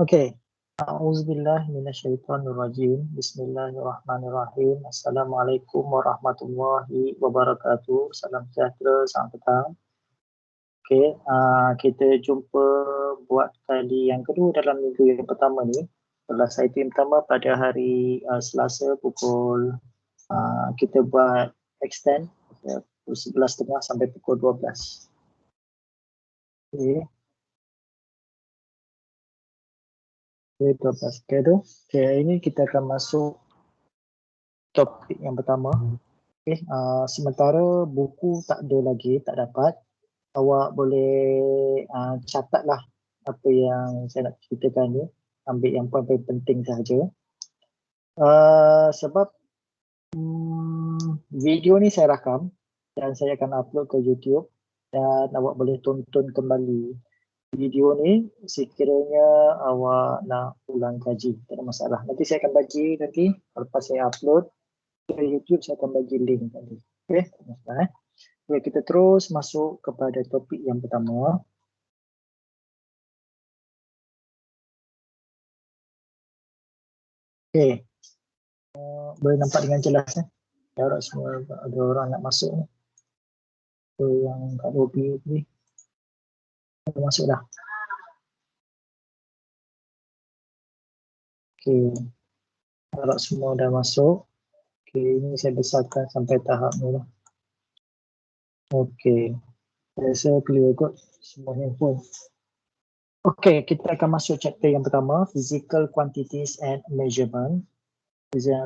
Okey. A'udzubillah minasyaitonirrajim. Bismillahirrahmanirrahim. Assalamualaikum warahmatullahi wabarakatuh. Salam sejahtera, selamat petang. Okey, kita jumpa buat kali yang kedua dalam minggu yang pertama ni. Kelas IT yang pertama pada hari Selasa pukul kita buat extend pukul 11.30 sampai pukul 12. Okey. Okay, 12. Okay tu. Okay, hari ni kita akan masuk topik yang pertama. Okay, sementara buku tak ada lagi, tak dapat. Awak boleh catatlah apa yang saya nak ceritakan ni. Ambil yang poin-poin penting sahaja. Sebab video ni saya rakam dan saya akan upload ke YouTube dan awak boleh tonton kembali video ni sekiranya awak nak ulang kaji, tak ada masalah. Nanti saya akan bagi nanti lepas saya upload ke YouTube, saya akan bagi link tadi. Okey, okay, kita terus masuk kepada topik yang pertama. Okey, boleh nampak dengan jelas ni. Harap semua ada orang nak masuk ni. So, yang kat lobby ni masuk dah. Okey, harap semua dah masuk. Okey, ini saya besarkan sampai tahap ni lah. Okey, saya rasa clear kot semua handphone. Okey, kita akan masuk chapter yang pertama, Physical Quantities and Measurement.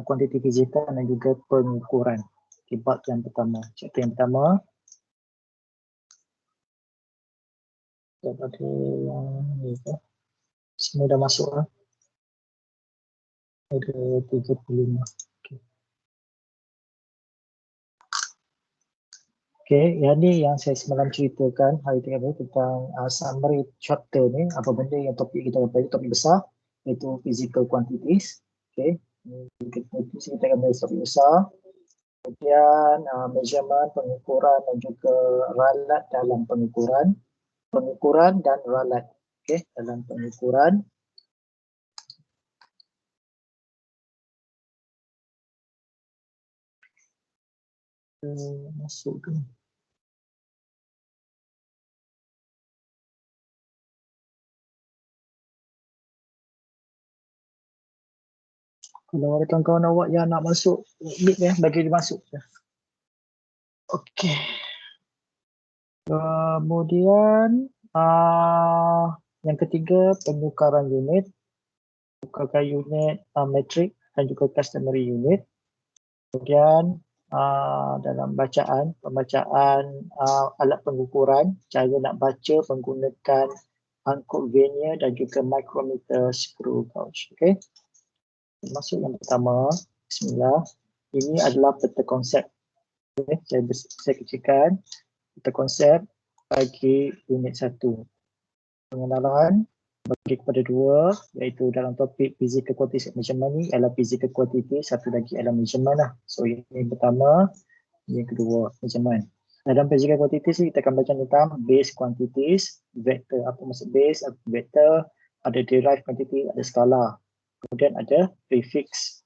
Kuantiti fizikal dan juga pengukuran. Okay, bab yang pertama, chapter yang pertama. Ada yang ni ke? Semua dah masuk lah. Ada 35. Okay. Okay, yang ni yang saya semalam ceritakan hari tadi tentang summary chapter ni, apa benda yang topik kita dapat, topik besar iaitu physical quantities. Okay, kita akan bahas topik besar. Kemudian measurement, pengukuran dan juga ralat dalam pengukuran. Pengukuran dan ralat. Okey, dalam pengukuran. Masuk ke? Kalau ada kawan-kawan awak yang nak masuk meet ni, bagi dia masuk. Okey. Kemudian yang ketiga, penukaran unit. Penukaran unit metrik dan juga customary unit. Kemudian dalam pembacaan alat pengukuran, cara nak baca menggunakan angkut vernier dan juga micrometer screw gauge. Okey. Masuk yang pertama, bismillah. Ini adalah peta konsep. Okay, saya kecilkan peta konsep bagi unit 1. Pengenalan bagi kepada 2, iaitu dalam topik physical quantities measurement ni adalah physical quantity, satu lagi adalah measurement lah. So ini pertama, ini yang kedua, measurement. Dalam physical quantities ni kita akan baca tentang base quantities, vector. Apa maksud base, vector, ada derived quantity, ada skala. Kemudian ada prefix,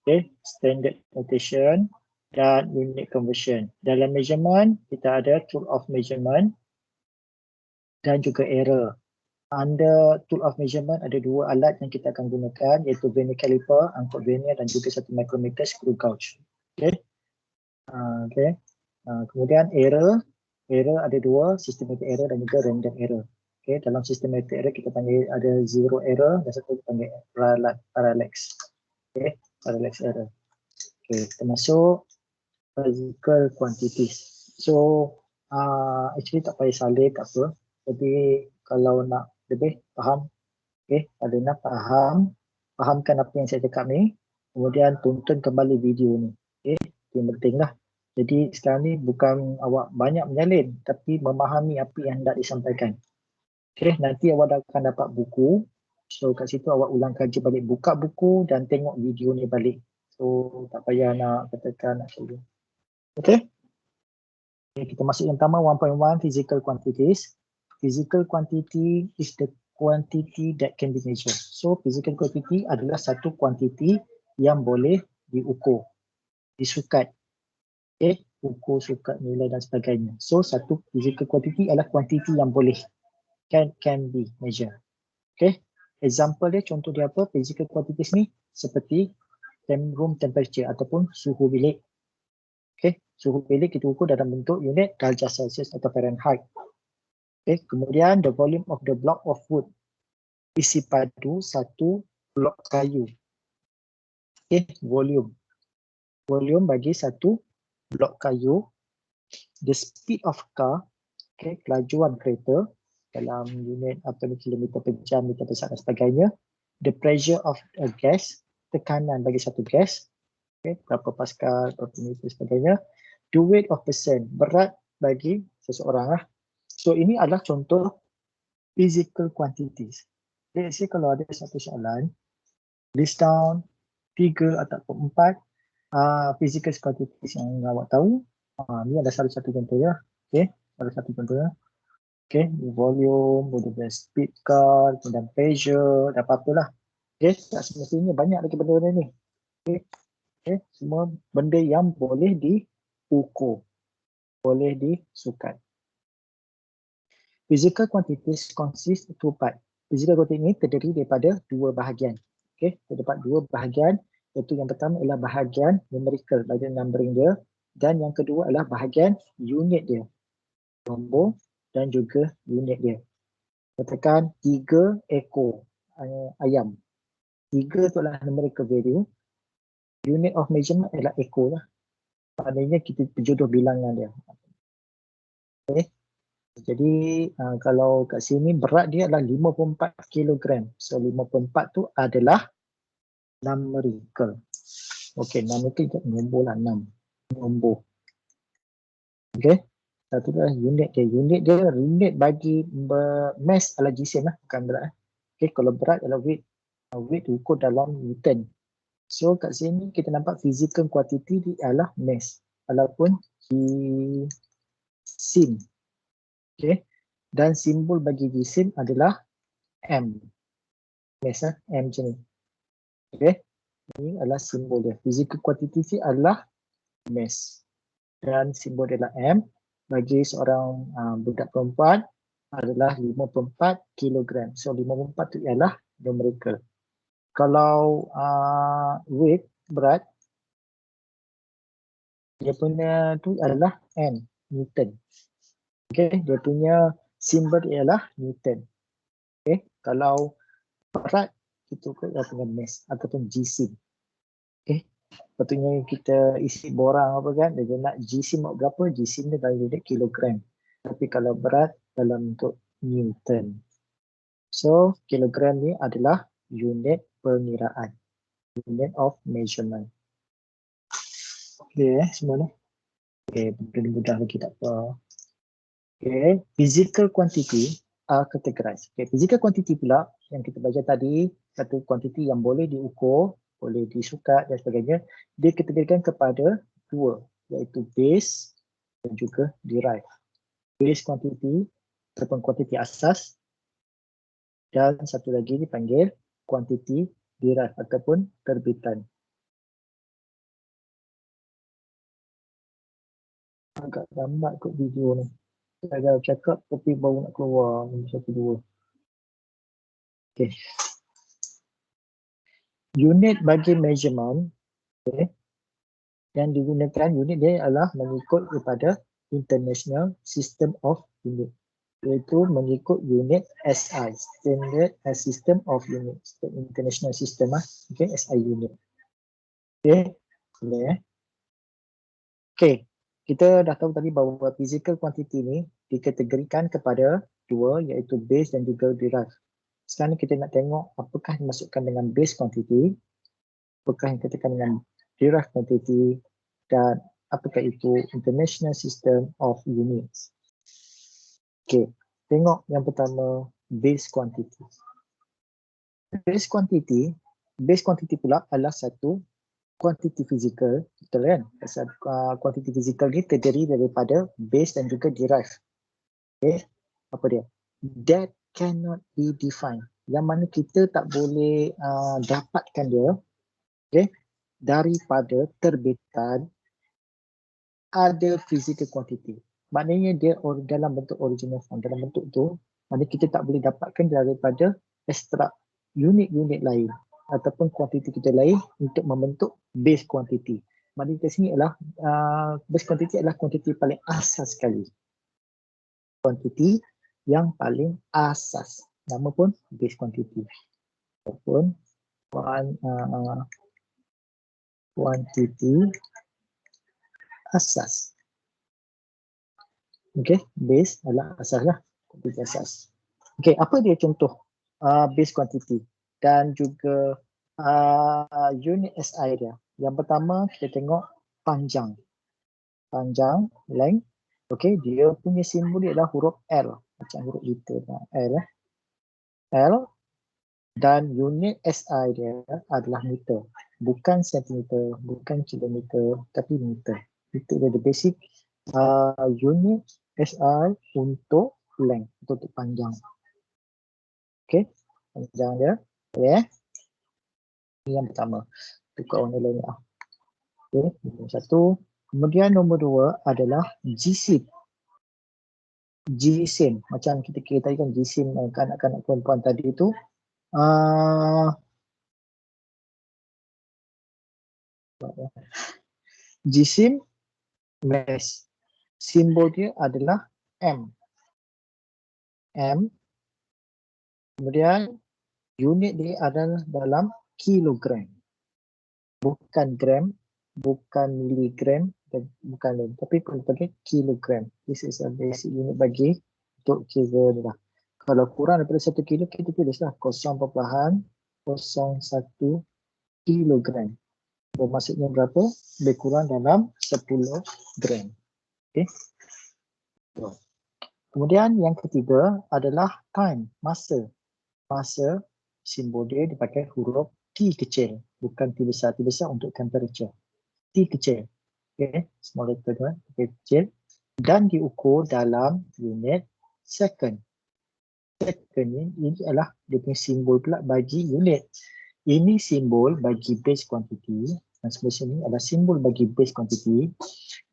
okay, standard notation dan unit conversion. Dalam measurement, kita ada tool of measurement dan juga error. Under tool of measurement ada 2 alat yang kita akan gunakan, iaitu vernier caliper, angkut vernier dan juga satu micrometer screw gauge. Okay. Kemudian error ada 2, systematic error dan juga random error. Okay, dalam systematic error kita panggil ada zero error dan satu kita panggil parallax. Okay, parallax error. Okay, termasuk physical quantities. So actually tak payah salin, tak apa. Jadi kalau nak lebih faham, okay, kalau nak fahamkan apa yang saya cakap ni, kemudian tonton kembali video ni. Okay, itu yang penting lah. Jadi sekarang ni bukan awak banyak menyalin, tapi memahami apa yang hendak disampaikan. Okay, nanti awak akan dapat buku. So kat situ awak ulang kaji balik, buka buku dan tengok video ni balik. So tak payah nak katakan nak cari. Okay. Okay, kita masuk yang pertama 1.1 physical quantities. Physical quantity is the quantity that can be measured. So physical quantity adalah satu kuantiti yang boleh diukur, disukat. Okay, ukur, sukat, nilai dan sebagainya. So satu physical quantity adalah kuantiti yang boleh, can be measured. Okay, example dia, contoh dia apa? Physical quantities ni seperti room temperature ataupun suhu bilik. Okay, suhu bilik kita ukur dalam bentuk unit darjah Celsius atau Fahrenheit. Okay, kemudian the volume of the block of wood, isi padu satu blok kayu. Okay, volume bagi satu blok kayu. The speed of car, okay, kelajuan kereta dalam unit apa ni, kilometer per jam, meter per saat dan sebagainya. The pressure of a gas, tekanan bagi satu gas, okay, berapa Pascal, berapa meter dan sebagainya. The weight of person, berat bagi seseorang lah. So ini adalah contoh physical quantities. Let's say kalau ada satu soalan, list down 3 ataupun 4 physical quantities yang awak tahu. Ni ada satu contoh ya. Okay, ada satu contoh ya. Okay, volume, kemudian speed car, kemudian pressure, dan apa-apa lah. Okay, tak semestinya banyak lagi benda-benda ni. Okay, semua benda yang boleh diukur, boleh disukat. Physical quantities consist of two parts. Physical quantity ini terdiri daripada dua bahagian. Okay, terdapat dua bahagian, iaitu yang pertama ialah bahagian numerical, bahagian numbering dia, dan yang kedua adalah bahagian unit dia, nombor dan juga unit dia. Katakan 3 ekor ayam. 3 itu adalah numerical value. Unit of measurement adalah ekor lah. Maknanya kita berjodoh bilangan dia. Okay. Jadi kalau kat sini berat dia adalah 54 kg. So 54 tu adalah numerical. Okay, numerical nombor lah, 6. Nombor. Okay. Satu adalah unit dia. Unit bagi mass adalah jisim lah, bukan berat. Okay, kalau berat adalah weight. Weight diukur dalam Newton. So kat sini kita nampak physical quantity dia adalah mass ataupun jisim. Okay. Dan simbol bagi jisim adalah M. Mass lah, M macam ni. Okay. Ini adalah simbol dia. Physical quantity adalah mass. Dan simbol dia adalah M. Bagi seorang budak perempuan adalah 54 kg. So 54 itu ialah numerical. Kalau weight, berat, dia punya tu adalah N, Newton. Okay, dia punya simbol ialah Newton. Okay, kalau berat itu dia punya mass ataupun jisim. Okay, patutnya kita isi borang apa kan, dia nak jisim berapa, jisim dia dalam unit kilogram. Tapi kalau berat dalam bentuk Newton. So kilogram ni adalah unit pengiraan, unit of measurement. Okay, semua ni. Okay, mudah lagi tak apa. Okay, physical quantity are categorized. Okay, physical quantity pula yang kita baca tadi, satu quantity yang boleh diukur, boleh disukat dan sebagainya, dikategorikan kepada dua, iaitu base dan juga derive. Base quantity ataupun kuantiti asas, dan satu lagi dipanggil kuantiti derive ataupun terbitan. Agak lambat kot video ni. Saya dah cakap tapi baru nak keluar satu dua. Okay. Unit bagi measurement, okay, yang digunakan unit dia adalah mengikut kepada International System of Unit, iaitu mengikut unit SI, Standard System of Unit, International System okay, SI unit. Okay, boleh okay, kita dah tahu tadi bahawa physical quantity ni dikategorikan kepada dua, iaitu base dan juga derive. Sekarang ni kita nak tengok apakah yang dimasukkan dengan base quantity, apakah yang dikatakan dengan derive quantity, dan apakah itu International System of Units. Okay, tengok yang pertama, base quantity. Base quantity pula adalah satu kuantiti fizikal, betul kan? Kuantiti fizikal ni terdiri daripada base dan juga derive. Okay, apa dia? that cannot be defined. Yang mana kita tak boleh dapatkan dia, okay, daripada terbitan ada physical quantity. Maknanya dia dalam bentuk original form. Dalam bentuk tu, maknanya kita tak boleh dapatkan daripada ekstrak unit-unit lain ataupun kuantiti kita lain untuk membentuk base quantity. Maknanya di sini adalah base quantity adalah kuantiti paling asas sekali. Kuantiti yang paling asas. Nama pun base quantity. Ataupun kuantiti asas. Okey, base adalah asas lah. Kuantiti asas. Okey, apa dia contoh base quantity dan juga unit SI dia. Yang pertama kita tengok panjang. Panjang, length. Okey, dia punya simbol dia adalah huruf L. Macam huruf liter L. L dan unit SI dia adalah meter. Bukan sentimeter, bukan kilometer, tapi meter. Itu dia the basic unit SI untuk length, untuk panjang. Okey, panjang dia. Okay. Ini yang pertama. Tukar warna lain. Okey, nombor satu. Kemudian nombor dua adalah GSIM. GSIM. Macam kita kira tadi kan GSIM kanak-kanak perempuan tadi itu. GSIM mass. Simbol dia adalah M. M. Kemudian unit dia adalah dalam kilogram. Bukan gram, bukan miligram, dan bukan lain. Tapi kalau pakai kilogram. This is a basic unit bagi untuk kira ni lah. Kalau kurang daripada 1 kilo, kita tulislah 0.01 kilogram. Maksudnya berapa? Lebih kurang dalam 10 gram. Okay. Kemudian yang ketiga adalah time, masa. Masa, simbol dia dipakai huruf T kecil. Bukan T besar. T besar untuk temperature. T kecil. Okay. Small letter tu, T kecil. Dan diukur dalam unit second. Second ini adalah dia punya simbol pula bagi unit. Ini simbol bagi base quantity. Dan sebelah sini adalah simbol bagi base quantity.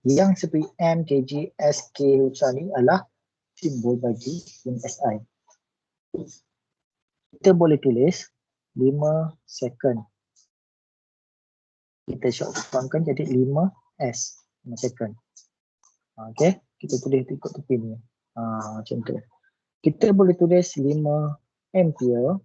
Yang seperti M, kg, S, K, ni adalah simbol bagi unit SI. Kita boleh tulis 5 second. Kita shortformkan jadi 5S. 5 second. Okay. Kita tulis ikut tepi ni. Macam tu. Kita boleh tulis 5 ampere.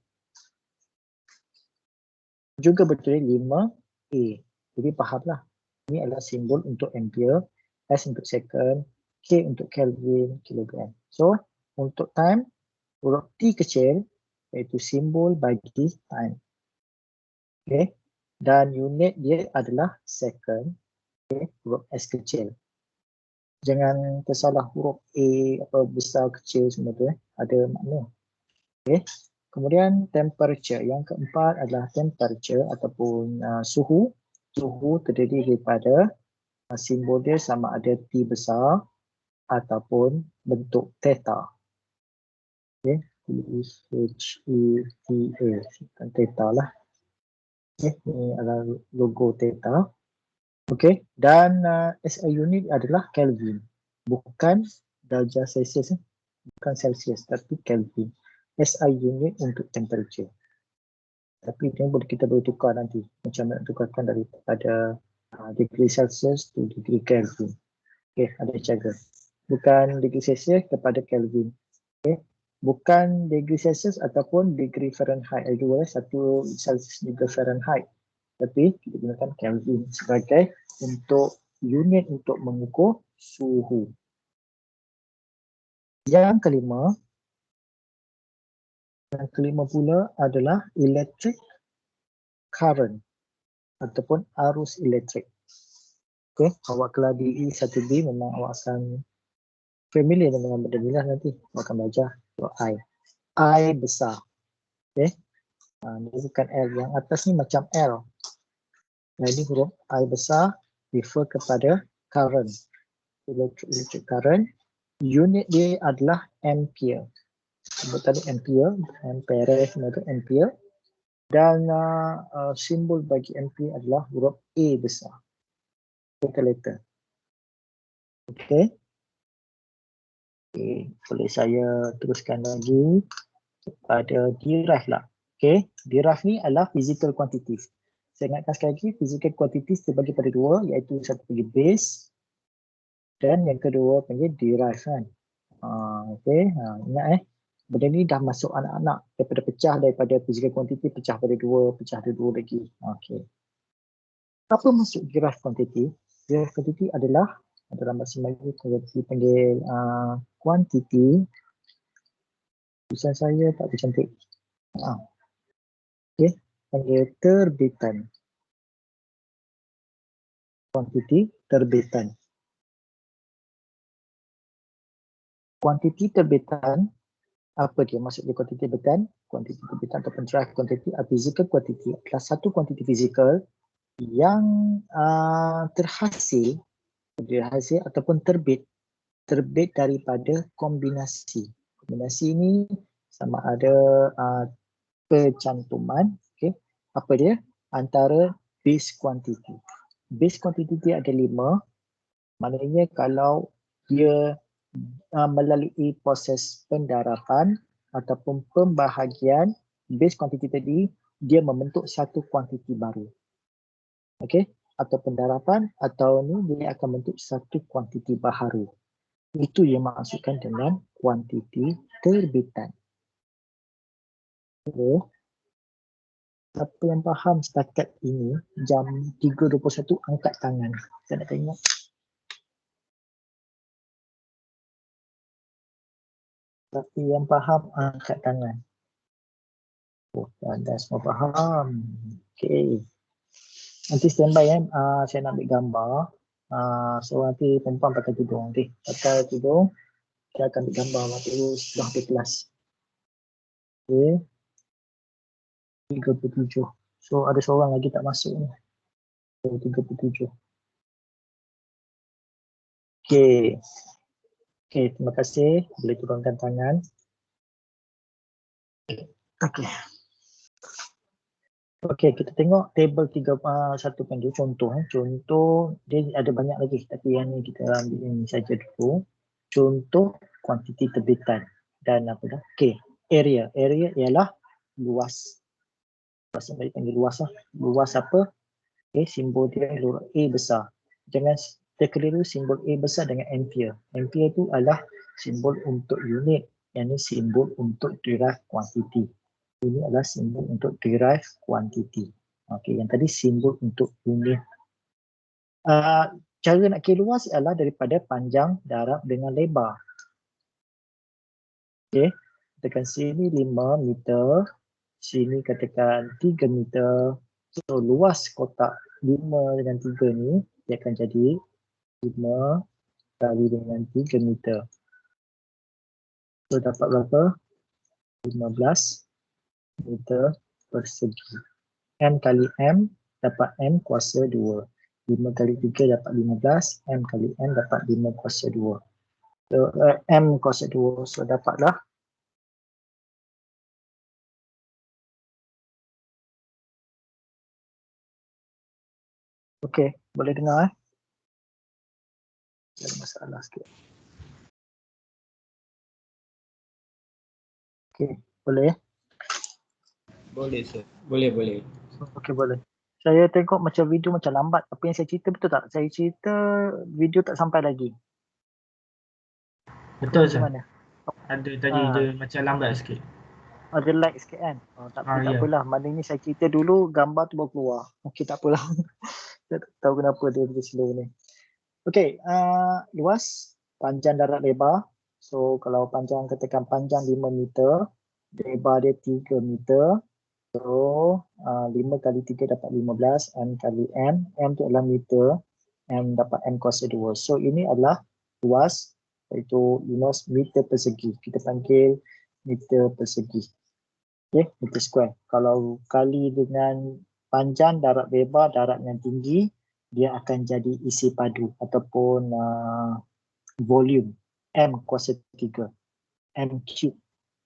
Juga betul 5A. Jadi fahamlah. Ini adalah simbol untuk ampere, S untuk second, K untuk Kelvin, kilogram. So, untuk time, huruf T kecil, iaitu simbol bagi time. Okay. Dan unit dia adalah second, okay, huruf S kecil. Jangan tersalah huruf A, apa besar, kecil semua tu. Ada makna. Okay. Kemudian temperature. Yang keempat adalah temperature ataupun suhu. Suhu terdiri daripada simbol dia sama ada T besar ataupun bentuk theta. Okay. T-H-E-T-A. Theta lah. Okay. Ini adalah logo theta. Okay. Dan SI unit adalah Kelvin. Bukan darjah Celsius. Bukan Celsius tapi Kelvin. SI unit untuk temperature. Tapi ini kita boleh tukar nanti. Macam mana tukarkan daripada degree Celsius to degree Kelvin. Okay, ada cara. Bukan degree Celsius kepada Kelvin. Okay. Bukan degree Celsius ataupun degree Fahrenheit. Ada dua, satu Celsius juga Fahrenheit. Tapi kita gunakan Kelvin sebagai untuk unit untuk mengukur suhu. Yang kelima pula adalah electric current ataupun arus elektrik. Okay, awak kelas DE 1B memang awak akan familiar dengan benda ni lah nanti. Awak akan belajar I. I besar. Okay, ini bukan L. Yang atas ni macam L. Nah, ini huruf I besar refer kepada current. Electric current. Unit dia adalah ampere. sebut tadi ampere, ampere semua tu ampere. Dan simbol bagi ampere adalah huruf A besar. Capital letter. Okey. Okay, boleh saya teruskan lagi pada derive lah. Okey, derive ni adalah physical quantities. Saya ingatkan sekali lagi, physical quantities terbagi pada dua, iaitu satu panggil base dan yang kedua panggil derive kan. Okey, ingat benda ni dah masuk anak-anak daripada pecah daripada physical quantity pecah pada dua, pecah ada dua lagi. Okey. Apa maksud derive quantity? Derive quantity adalah dalam bahasa Melayu panggil quantity. Tulisan saya tak bercantik. Okey, panggil terbitan. Kuantiti terbitan. Kuantiti terbitan, apa dia maksud dia kuantiti terbitan? Kuantiti terbitan ataupun derive quantity, physical quantity adalah satu kuantiti fizikal yang terhasil ataupun terbit daripada kombinasi. Kombinasi ini sama ada percantuman, okey, apa dia? Antara base quantity. Base quantity dia ada 5. Maknanya kalau dia melalui proses pendarapan ataupun pembahagian base quantity tadi, dia membentuk satu kuantiti baru. Okey, atau pendarapan atau ni dia akan bentuk satu kuantiti baharu. Itu yang maksudkan dengan kuantiti terbitan. Okay. Siapa yang faham setakat ini, jam 3.21 angkat tangan. Saya nak tengok. Tapi yang faham angkat tangan. Oh, anda semua faham. Okey. Nanti standby saya nak ambil gambar. So nanti perempuan pakai tudung. Nanti pakai tudung, saya akan ambil gambar waktu setelah habis kelas. Okey. 37. So ada seorang lagi tak masuk ni. So 37. Okey. Okey, terima kasih. Boleh turunkan tangan. Okey. Okey, kita tengok table 1 panggil contoh. Contoh dia ada banyak lagi tapi yang ni kita ambil ini saja dulu. Contoh kuantiti terbitan dan apa dah? Okey, area. Area ialah luas. Bahasa Melayu panggil luas lah. Luas apa? Okey, simbol dia huruf A besar. Jangan terkeliru simbol A besar dengan ampere. Ampere tu adalah simbol untuk unit. Yang ni simbol untuk derive quantity. Ini adalah simbol untuk derive quantity. Okey, yang tadi simbol untuk unit. Cara nak kira luas adalah daripada panjang darab dengan lebar. Okey, katakan sini 5 meter, sini katakan 3 meter. So luas kotak 5 dengan 3 ni dia akan jadi 5 kali dengan 3 meter. So dapat berapa? 15 meter persegi. M kali M dapat M kuasa 2. 5 kali 3 dapat 15. M kali M dapat 5 kuasa 2. So, M kuasa 2. So dapatlah. Okey, boleh dengar Ada masalah sikit. Okey, boleh Boleh sir. Boleh. Okey, boleh. Saya tengok macam video macam lambat. Apa yang saya cerita betul tak? Saya cerita video tak sampai lagi. Betul sir. Macam mana? Ada tadi dia macam lambat sikit. Ada lag sikit kan? Tak Ya. apalah. Maknanya saya cerita dulu, gambar tu baru keluar. Okey, tak apalah. Saya tak tahu kenapa dia boleh slow ni. Okey, luas, panjang darab lebar. So kalau panjang, katakan panjang 5 meter, lebar dia 3 meter. So 5 kali 3 dapat 15, M kali M. M tu adalah meter, M dapat M kuasa 2. So ini adalah luas, iaitu luas meter persegi. Kita panggil meter persegi. Okay, meter square. Kalau kali dengan panjang darab lebar, darab dengan tinggi, dia akan jadi isi padu ataupun volume M kuasa 3, M cube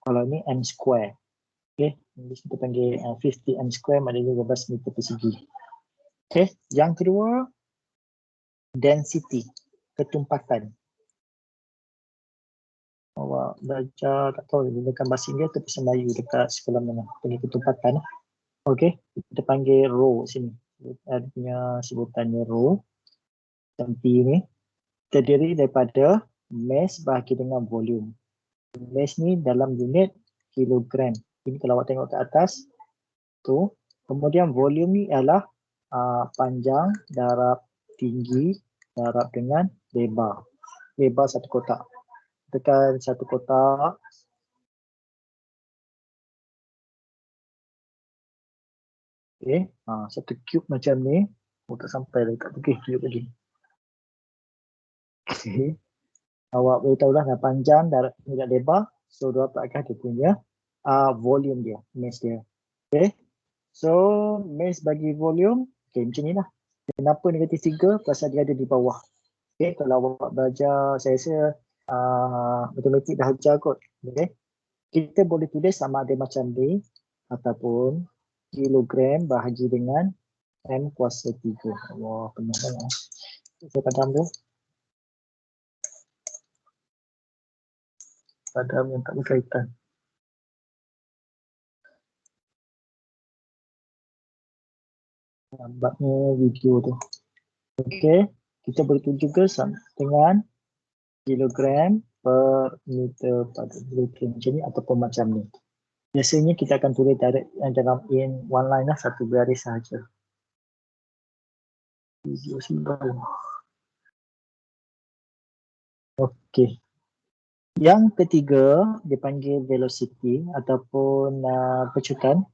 Kalau ni M square. Okay, English kita panggil 50 M square, maknanya 12 meter persegi. Okay, yang kedua, density, ketumpatan. Awak belajar, tak tahu gunakan bahasa Inggeris atau bahasa Melayu dekat sekolah mana, panggil ketumpatan. Okay, kita panggil rho sini. Ada punya sebutannya rho. Dan P ni terdiri daripada mass bahagi dengan volume. Mass ni dalam unit kilogram. Ini kalau awak tengok ke atas tu. Kemudian volume ni ialah panjang, darab, tinggi, darab dengan lebar. Lebar satu kotak. Tekan satu kotak. Okay. Satu cube macam ni. Tak sampai lagi, tak pergi cube lagi. Okay. Awak boleh tahu lah panjang, darab dan lebar. So, dapatkan dia punya volume dia, mass dia. Okay. So, mass bagi volume, okay, macam ni lah. Kenapa negatif 3? Pasal dia ada di bawah. Okay, kalau awak belajar, saya rasa matematik dah ajar kot. Okay. Kita boleh tulis sama ada macam ni ataupun kilogram bahagi dengan M kuasa 3. Allah, penuh sangat. Saya padam dulu. Padam yang tak berkaitan. Nampaknya video tu. Okey, kita boleh tunjuk ke dengan kilogram per meter pada kilogram macam ni ataupun macam ni. Biasanya kita akan tulis direct dalam in one line lah, satu baris sahaja. Video simpan. Okey. Yang ketiga dipanggil velocity ataupun pecutan.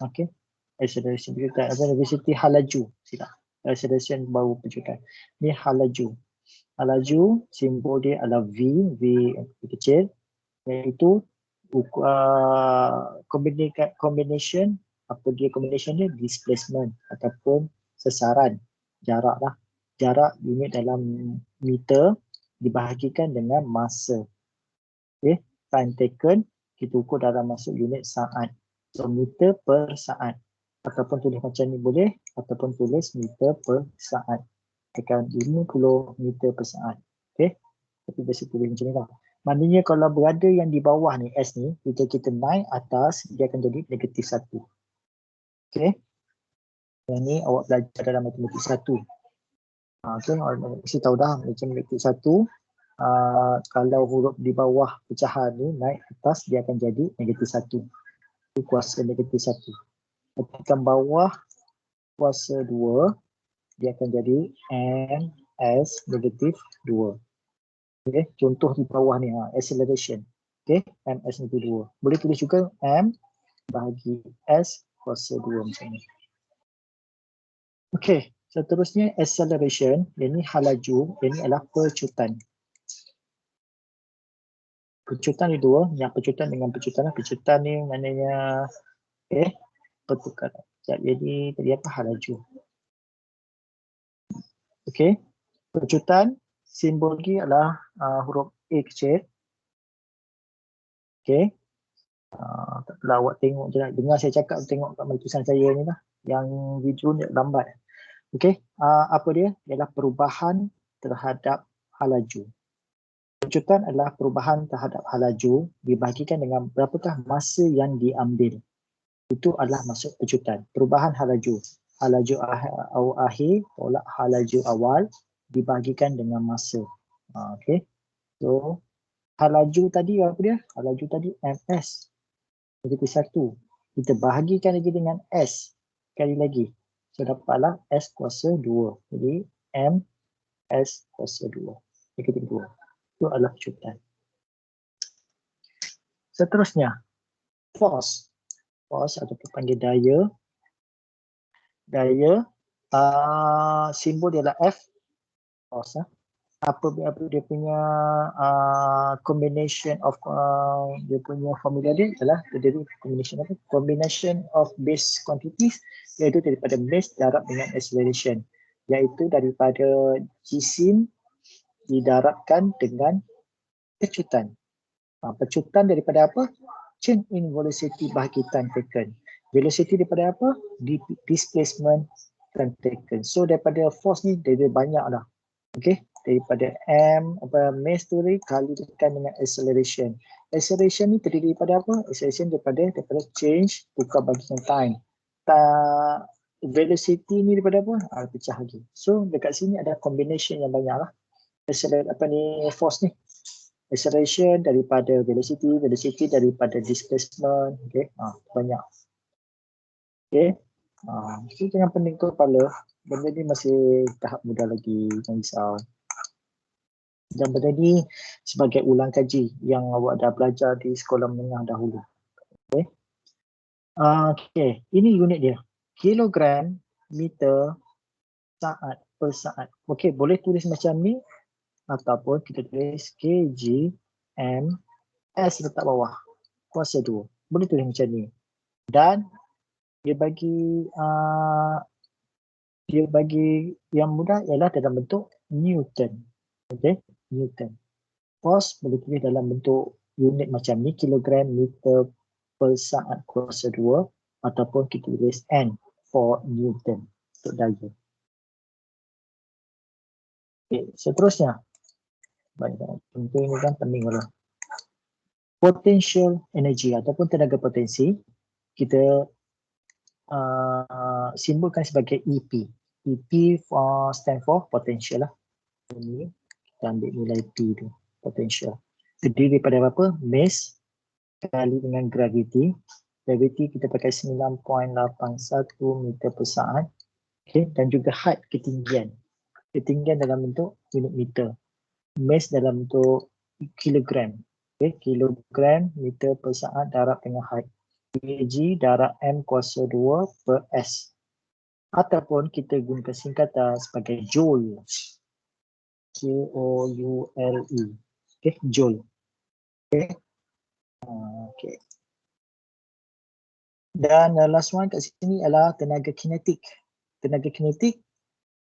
Okey. Acceleration pecutan. Velocity halaju. Silap. Acceleration baru pecutan. Ni halaju. Halaju simbol dia adalah V. V kecil. Iaitu combination, apa dia combination dia? Displacement ataupun sesaran. Jarak lah. Jarak unit dalam meter dibahagikan dengan masa. Okay. Time taken kita ukur dalam masuk unit saat. So meter per saat. Ataupun tulis macam ni boleh. Ataupun tulis meter per saat. Tekan 50 meter per saat. Okay. Tapi biasa tulis macam ni lah. Maknanya kalau berada yang di bawah ni, S ni, jika kita naik atas, dia akan jadi negatif 1. Okay. Yang ni awak belajar dalam matematik 1. Okay, awak mesti tahu dah macam negatif 1. Kalau huruf di bawah pecahan ni naik atas, dia akan jadi negatif 1. Itu kuasa negatif 1. Tekan bawah kuasa 2, dia akan jadi MS negatif 2. Okay, contoh di bawah ni, acceleration. Okay, MS negatif 2. Boleh tulis juga M bahagi S kuasa 2 macam ni. Okay, seterusnya acceleration. Ini halaju, ini adalah pecutan. Pecutan ni dua, yang pecutan dengan pecutan. Pecutan ni maknanya pertukaran. Jadi tadi apa? Halaju. Okay, pecutan simbol dia adalah huruf A kecil. Okay, tak apalah awak tengok je lah. Dengar saya cakap, tengok kat tulisan saya ni lah. Yang video ni lambat. Okay, apa dia? Ialah perubahan terhadap halaju. Pecutan adalah perubahan terhadap halaju dibahagikan dengan berapakah masa yang diambil. Itu adalah masuk pecutan. Perubahan halaju. Halaju akhir tolak halaju awal dibahagikan dengan masa. Okay. So, halaju tadi apa dia? Halaju tadi MS. Jadi 1. Kita bahagikan lagi dengan S. Sekali lagi. So, dapatlah S kuasa 2. Jadi, M S kuasa 2. Yang kedua. Itu adalah pecutan. Seterusnya, force. Force atau panggil daya. Daya, simbol dia adalah F. Force. Apa dia punya combination of dia punya formula dia adalah terdiri combination of base quantities, iaitu daripada mass, darab dengan acceleration, iaitu daripada jisim didarabkan dengan pecutan. Pecutan daripada apa? Change in velocity bahagi time taken. Velocity daripada apa? Displacement time taken. So daripada force ni dia banyak dah. Okay, daripada mass tu kali tekan dengan acceleration. Acceleration ni terdiri daripada apa? Acceleration daripada change tukar bagi time. Velocity ni daripada apa? Pecah lagi. So dekat sini ada combination yang banyak lah. Force ni. Acceleration daripada velocity, velocity daripada displacement. Okay, banyak. Okay, so jangan pening kepala. Benda ni masih tahap muda lagi, jangan risau. Dan benda ni sebagai ulang kaji yang awak dah belajar di sekolah menengah dahulu. Okay. Okay, ini unit dia. Kilogram, meter, saat per saat. Okay, boleh tulis macam ni ataupun kita tulis kg, m, s letak bawah. Kuasa 2. Boleh tulis macam ni. Dan dia bagi yang mudah ialah dalam bentuk Newton. Okay, Newton. Force boleh tulis dalam bentuk unit macam ni, kilogram, meter per saat kuasa 2 ataupun kita tulis N for Newton untuk daya. Okay, seterusnya. Baik, tentu ini kan penting lah. Potential energy ataupun tenaga potensi kita simbolkan sebagai EP. EP stand for potential lah. Ini kita ambil nilai P tu, potential. Terdiri daripada apa? Mass kali dengan gravity. Gravity kita pakai 9.81 meter per saat. Okay, dan juga height, ketinggian. Ketinggian dalam bentuk unit meter. Mass dalam bentuk kilogram. Okay, kilogram meter per saat darab dengan height. kg darab m kuasa 2 per s. Ataupun kita gunakan singkatan sebagai joule. Joule. Okay, joule. Okay. Okay. Dan last one kat sini adalah tenaga kinetik. Tenaga kinetik,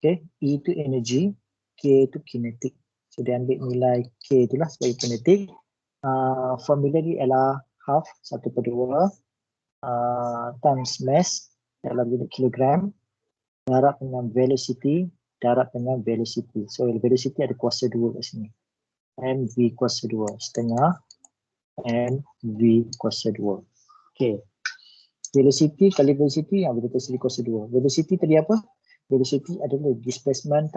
okay, E itu energy, K itu kinetik. So dia ambil nilai K itulah sebagai kinetik. Formula ni adalah half 1/2 times mass dalam unit kilogram darab dengan velocity darab dengan velocity. So velocity ada kuasa 2 kat sini. mv kuasa 2 setengah mv kuasa 2. Okay. Velocity kali velocity yang velocity kuasa 2. Velocity tadi apa? Velocity adalah displacement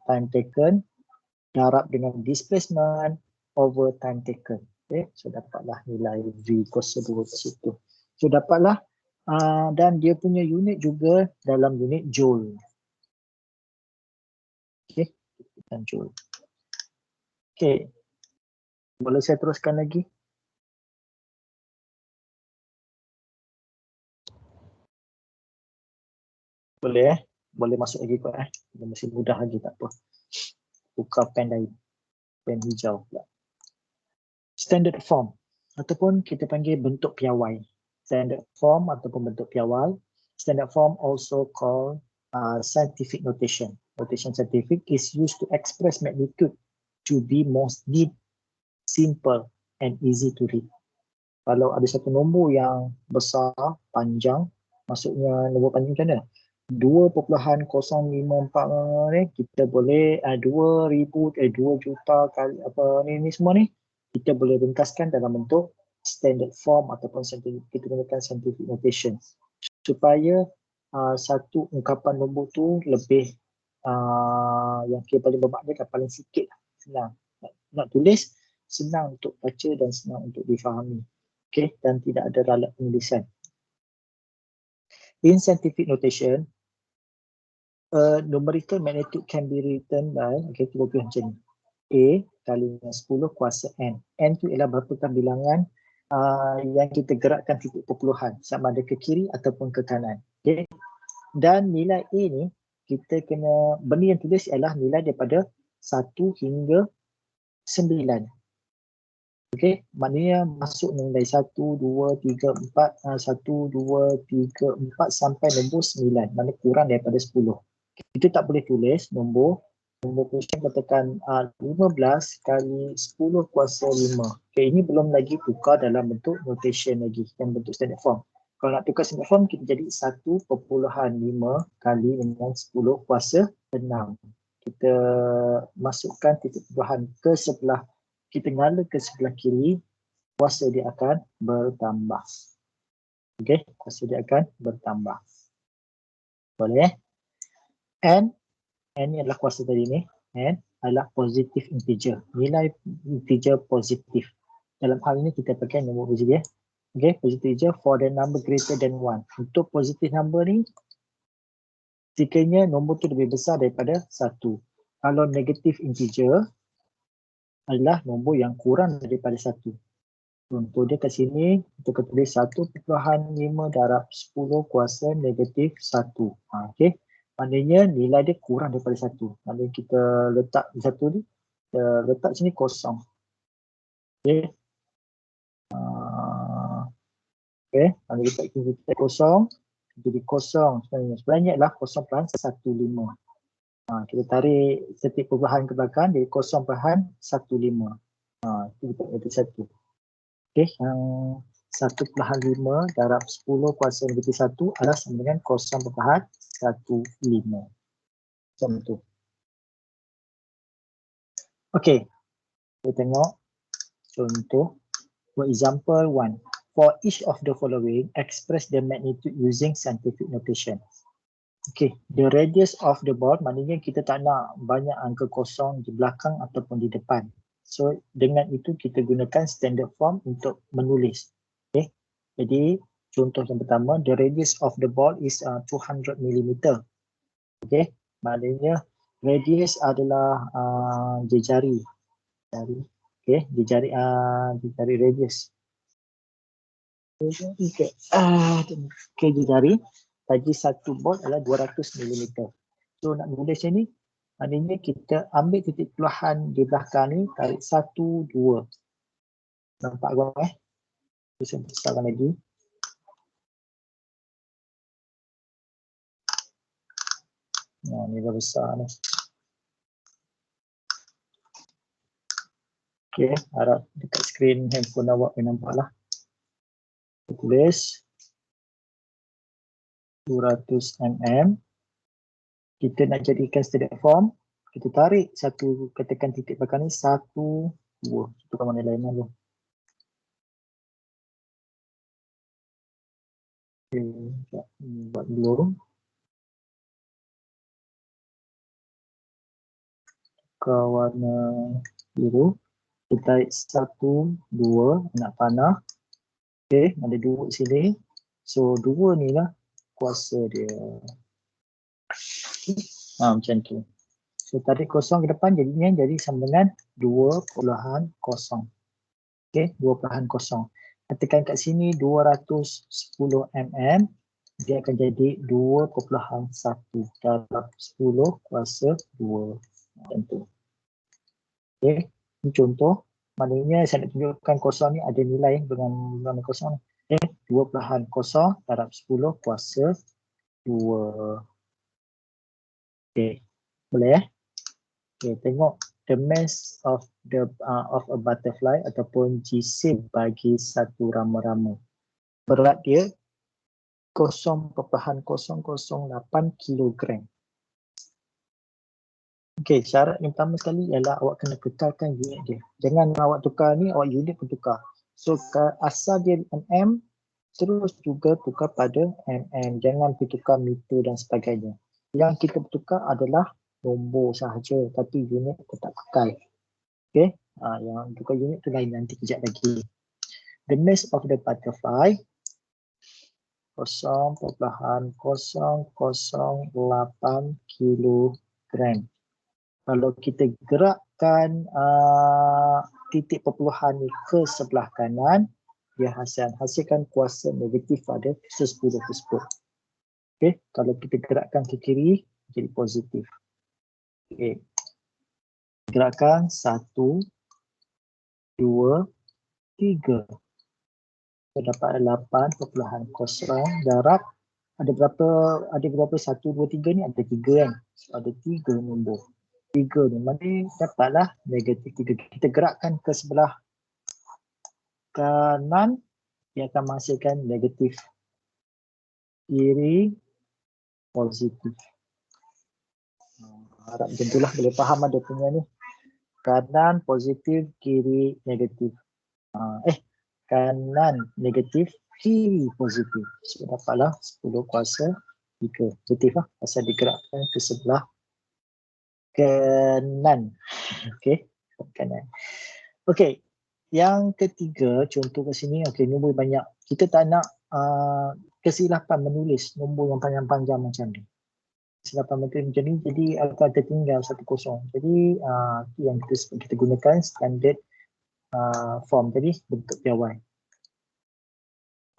time taken darab dengan displacement over time taken. Okay. So dapatlah nilai V kuasa 2 ke situ. So dapatlah dan dia punya unit juga dalam unit joule. Okay. Dan joule. Okay. Boleh saya teruskan lagi? Boleh Boleh masuk lagi kot Dia masih mudah lagi, tak apa. Tukar pen lain. Pen hijau pula. Standard form ataupun kita panggil bentuk piawai. Standard form ataupun bentuk piawai. Standard form also called scientific notation. Notation scientific is used to express magnitude to be most neat, simple and easy to read. Kalau ada satu nombor yang besar, panjang, maksudnya nombor panjang macam mana? 2.054 ni kita boleh 2 juta kali apa ni semua ni kita boleh ringkaskan dalam bentuk standard form ataupun kita gunakan scientific notation supaya satu ungkapan nombor tu lebih yang kita paling bermakna dan paling sikit senang nak tulis, senang untuk baca dan senang untuk difahami. Okay, dan tidak ada ralat penulisan. In scientific notation, numerical magnitude can be written by, okay, kita buat macam ni. A kali dengan 10 kuasa N. N tu ialah berapakah bilangan yang kita gerakkan titik perpuluhan, sama ada ke kiri ataupun ke kanan. Okay. Dan nilai A ni, kita kena, benda yang tulis ialah nilai daripada 1 hingga 9. Okay, maknanya masuk nilai 1, 2, 3, 4, 1, 2, 3, 4 sampai nombor 9. Maknanya kurang daripada 10. Kita tak boleh tulis nombor Nombor question katakan 15 kali 10 kuasa 5. Okay, ini belum lagi tukar dalam bentuk notation lagi, yang bentuk standard form. Kalau nak tukar standard form, kita jadi 1.5 kali dengan 10 kuasa 6. Kita masukkan titik perubahan ke sebelah, kita nyala ke sebelah kiri, kuasa dia akan bertambah. Okey, kuasa dia akan bertambah. Boleh? N ni adalah kuasa tadi ni. N adalah positive integer. Nilai integer positif. Dalam hal ini kita pakai nombor positif. Okay, positive integer for the number greater than 1. Untuk positive number ni, sekiranya nombor tu lebih besar daripada 1. Kalau negative integer adalah nombor yang kurang daripada 1. Contoh dia kat sini, kita akan tulis 1.5 darab 10 kuasa negatif 1. Okey. Maknanya nilai dia kurang daripada 1. Maknanya kita letak di 1 ni, kita letak sini kosong. Okey. Okey, kalau kita kosong, jadi kosong sebenarnya adalah 0.15. Kita tarik setiap perubahan ke belakang jadi 0.15. Itu kita kata 1. Okey, yang 1.5 darab 10 kuasa negatif 1 adalah sama dengan 0.15. Macam tu. Okey, kita tengok contoh. For example 1. For each of the following, express the magnitude using scientific notation. Okey, the radius of the ball, maknanya kita tak nak banyak angka kosong di belakang ataupun di depan. So, dengan itu kita gunakan standard form untuk menulis. Okey, jadi contoh yang pertama, the radius of the ball is 200 mm. Okey, maknanya radius adalah jari. Okey, jari radius. Okey, jari. Bagi satu ball adalah 200 mm. So nak nulis ni, maknanya kita ambil titik peluhan di belakang ni, tarik 1, 2. Nampak korang Saya besarkan lagi. Ni dah besar ni. Okey, harap dekat skrin handphone awak boleh nampak lah. Kita tulis 200 mm. Kita nak jadikan standard form, kita tarik satu, katakan titik belakang ni 1, 2. Tukar mana lain dulu. Okay, buat dulu. Tukar warna biru. Kita tarik 1, 2, nak panah. Okay, ada 2 sini. So 2 ni lah kuasa dia. Macam tu. So tarik kosong ke depan jadinya jadi sama dengan 2.0. Okey, 2.0. Katakan kat sini 210 mm, dia akan jadi 2.1 darab 10 kuasa 2. Macam tu. Okey, ini contoh. Maknanya saya nak tunjukkan kosong ni ada nilai dengan kosong ni. Okey, 2.0 darab 10 kuasa 2. Okey, boleh Okay, tengok the mass of a butterfly ataupun jisim bagi satu rama-rama. Berat dia 0.008 kilogram. Okey, syarat yang pertama sekali ialah awak kena kekalkan unit dia. Jangan awak tukar ni, awak unit pun tukar. So asal dia mm, terus juga tukar pada mm. Jangan tukar meter dan sebagainya. Yang kita tukar adalah nombor sahaja, tapi unit tetap kekal. Okey, yang tukar unit tu lain nanti kejap lagi. The mass of the butterfly 0.008 kilogram. Kalau kita gerakkan titik perpuluhan ni ke sebelah kanan, dia hasilkan kuasa negatif pada 10 tersebut. Okey, kalau kita gerakkan ke kiri, jadi positif. Okey. Gerakan 1, 2, 3. Kita dapat 8.0 darab ada berapa 1, 2, 3 ni ada 3 kan. So, ada 3 nombor. 3 ni, mana dapatlah negatif 3. Kita gerakkan ke sebelah kanan, dia akan menghasilkan negatif. Kiri positif. Harap macam itulah, boleh faham ada punya ni. Kanan positif, kiri negatif. Kanan negatif, kiri positif. So dapatlah 10 kuasa 3. Positif lah, pasal digerakkan ke sebelah kanan. Okey, kanan. Okey, yang ketiga, contoh kat sini, okey, nombor banyak. Kita tak nak kesilapan menulis nombor yang panjang-panjang macam ni. Kesilapan menulis macam ni, jadi akan tertinggal 1-0. Jadi yang kita gunakan standard form tadi, bentuk piawai.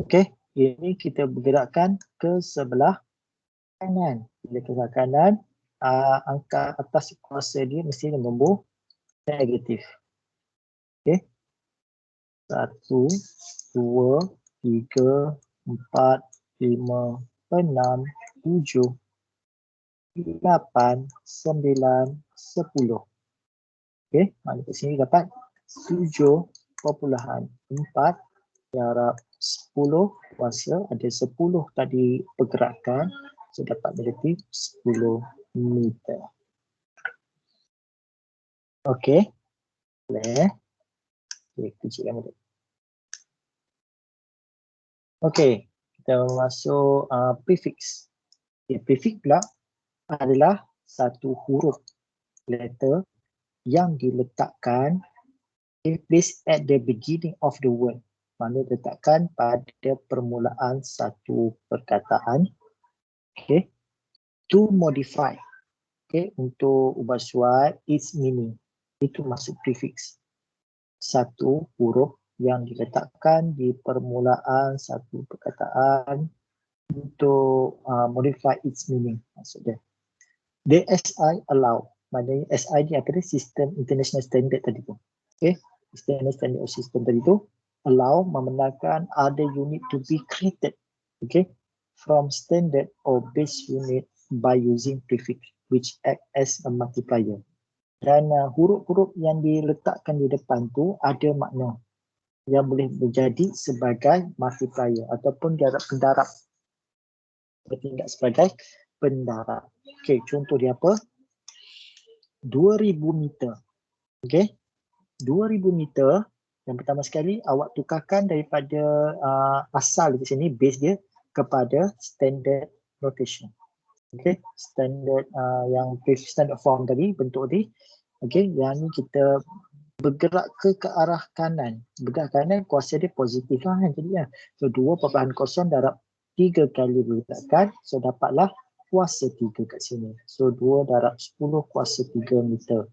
Okey, ini kita bergerakkan ke sebelah kanan. Bila ke sebelah kanan, angka atas kuasa dia mesti nombor negatif. Okey. 1, 2, 3, 4, 5, 6, 7, 8, 9, 10. Okey, mana kat sini dapat 7.4 darab 10 kuasa ada 10 tadi pergerakan, so dapat negatif 10 meter. Okey, boleh. Okey, kecilkan balik. Okey, kita masuk prefix. Okay, prefix pula adalah satu huruf letter yang diletakkan placed at the beginning of the word. Mana letakkan pada permulaan satu perkataan. Okay, to modify. Okay, untuk ubah suat its meaning. Itu maksud prefix. Satu huruf yang diletakkan di permulaan satu perkataan untuk modify its meaning, maksudnya. The SI allow, maknanya SI ni apa dia? Sistem International Standard tadi tu. Okay, International Standard of System tadi tu allow membenarkan other unit to be created, okay, from standard or base unit by using prefix which act as a multiplier. Dan huruf-huruf yang diletakkan di depan tu ada makna yang boleh menjadi sebagai multiplier ataupun diharap pendarab, bertindak sebagai pendarab. Okey, contoh dia apa? 2000 meter. Okey, 2000 meter. Yang pertama sekali awak tukarkan daripada asal di sini base dia kepada standard notation. Okey, standard yang standard form tadi, bentuk tadi. Okey, yang ni kita bergerak ke arah kanan. Bergerak kanan, kuasa dia positif lah kan jadi. So 2.0 darab 3 kali bergerakkan, so dapatlah kuasa 3 kat sini. So 2 darab 10 kuasa 3 meter.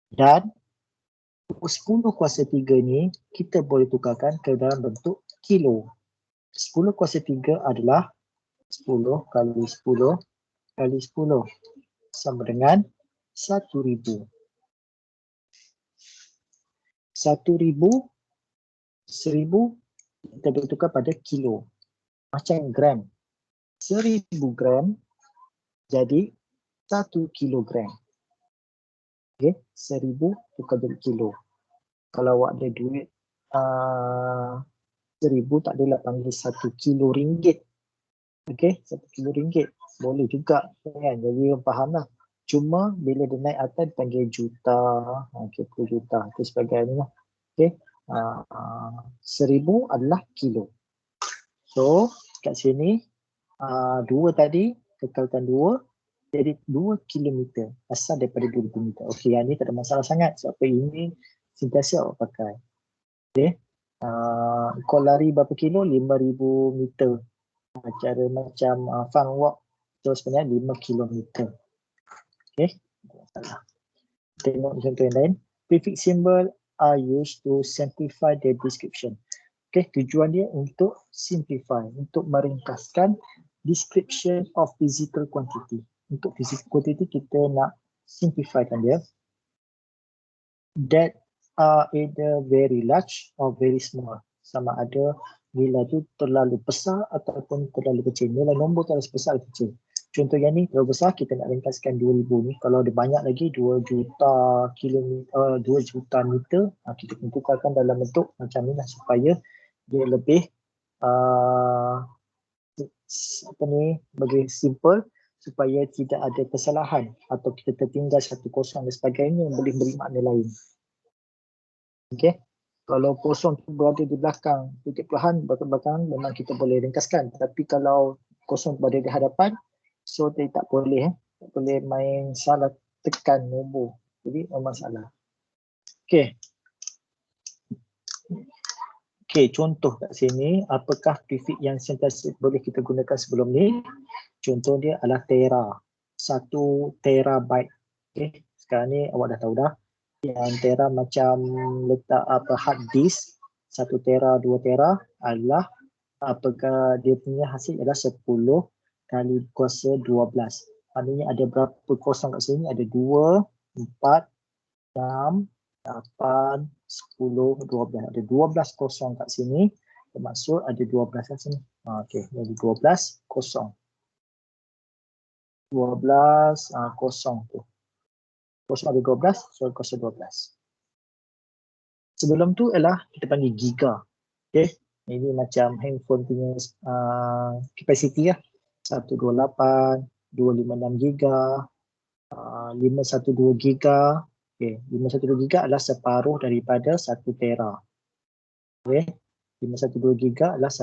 Dan 10 kuasa 3 ni kita boleh tukarkan ke dalam bentuk kilo. 10 kuasa 3 adalah 10 kali 10 kali 10 sama dengan 1000. 1000 kita boleh tukar pada kilo. Macam gram. 1000 gram jadi 1 kilogram. Okay, 1000 tukar jadi kilo. Kalau awak ada duit 1000 tak adalah panggil 1 kilo ringgit. Okay, 1 kilo ringgit. Boleh juga kan, jadi orang faham lah. Cuma bila dia naik atas dipanggil juta, okay, 10 juta itu sebagainya lah. Okay, 1000 adalah kilo. So kat sini 2 tadi kekalkan 2 jadi 2 kilometer asal daripada 2000 meter. Okey, yang ni tak ada masalah sangat sebab ini sentiasa awak pakai. Okey. Kau lari berapa kilo? 5000 meter. Cara macam fun walk so sebenarnya 5 kilometer. Okey. Tengok contoh yang lain. Prefix symbol are used to simplify the description. Okey, tujuan dia untuk simplify, untuk meringkaskan description of physical quantity. Untuk physical quantity kita nak simplifykan dia. That are either very large or very small. Sama ada nilai tu terlalu besar ataupun terlalu kecil. Nilai nombor terlalu besar atau kecil. Contoh yang ni terlalu besar, kita nak ringkaskan 2000 ni. Kalau ada banyak lagi 2 juta kilometer, 2 juta meter, kita tukarkan dalam bentuk macam ni lah supaya dia lebih bagi simple, supaya tidak ada kesalahan atau kita tertinggal satu kosong dan sebagainya yang boleh beri makna lain. Okey. Kalau kosong tu berada di belakang titik perlahan belakang memang kita boleh ringkaskan, tapi kalau kosong berada di hadapan, so dia tak boleh tak boleh main salah tekan nombor. Jadi memang salah. Okey. Okey, contoh kat sini, apakah prefix yang sentiasa boleh kita gunakan sebelum ni? Contoh dia adalah tera. 1 terabyte. Okey, sekarang ni awak dah tahu dah. Yang tera macam letak hard disk, 1 tera, 2 tera adalah apakah dia punya hasil adalah 10 kali kuasa 12. Maknanya ada berapa kosong kat sini? Ada 2, 4, 6, 8, 10, 12. Ada 12 kosong kat sini. Bermaksud ada 12 kat sini. Okey, jadi 12 kosong. 12 kosong tu. Kosong ada 12, so kosong 12. Sebelum tu ialah kita panggil giga. Okey, ini macam handphone punya capacity lah. 128, 256 giga, 512 giga. Okey, 512 giga adalah separuh daripada 1 tera. Okey, 512 giga adalah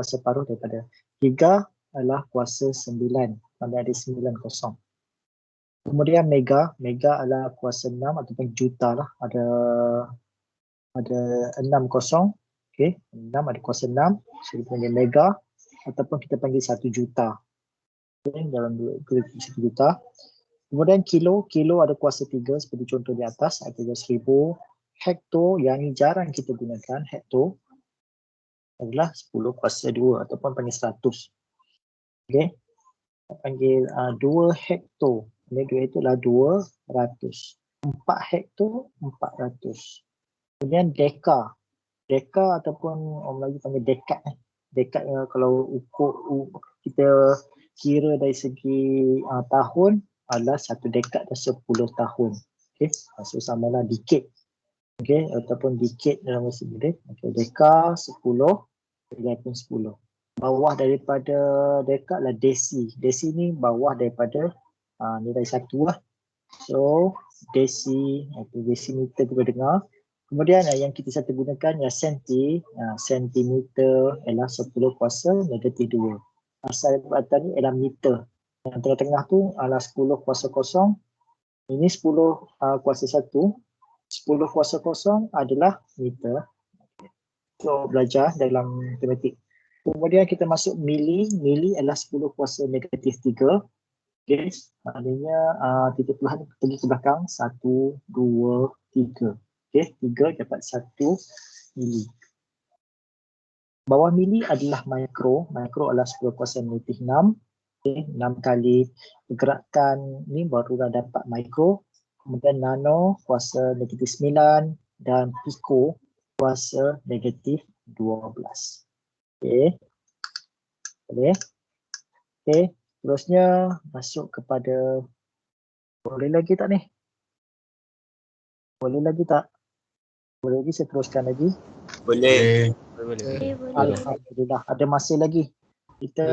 separuh daripada. Giga adalah kuasa 9. Mana ada 9 kosong. Kemudian mega adalah kuasa 6 ataupun juta lah. Ada 6 kosong. Okey, 6 ada kuasa 6. So kita panggil mega ataupun kita panggil 1 juta. Okay, dalam 1 juta. Kemudian kilo ada kuasa 3 seperti contoh di atas, ada 1000. Hekto yang ni jarang kita gunakan, hekto adalah 10 kuasa 2 ataupun panggil 100. Okey. Kita panggil 2 hekto. Ini 2 hekto adalah 200. 4 hekto 400. Kemudian deka. Deka ataupun orang Melayu panggil dekat. Dekat kalau ukur kita kira dari segi tahun adalah 1 dekad dan 10 tahun. Okey, so samalah decade. Okey, ataupun decade dalam bahasa Inggeris. Okey, deka 10, pun 10. Bawah daripada dekad adalah desi. Desi ni bawah daripada nilai 1 lah. So, desi atau desimeter kita dengar. Kemudian yang kita satu gunakan ialah senti. Sentimeter ialah 10 kuasa negatif 2. Asal atas ni ialah meter. Yang tengah-tengah tu adalah 10 kuasa kosong. Ini 10 kuasa 1. 10 kuasa kosong adalah meter. So, belajar dalam matematik. Kemudian kita masuk mili. Mili adalah 10 kuasa negatif 3. Okay. Maknanya titik perlahan pergi ke belakang. 1, 2, 3. Okay. 3 dapat 1 mili. Bawah mili adalah mikro. Mikro adalah 10 kuasa negatif 6. Okay. 6 kali pergerakan ni barulah dapat mikro. Kemudian nano kuasa negatif 9 dan pico kuasa negatif 12. Okay. Boleh. Okay. Terusnya masuk kepada, boleh lagi tak ni? Boleh lagi tak? Boleh lagi, saya teruskan lagi. Boleh. Alhamdulillah, ada masa lagi. Kita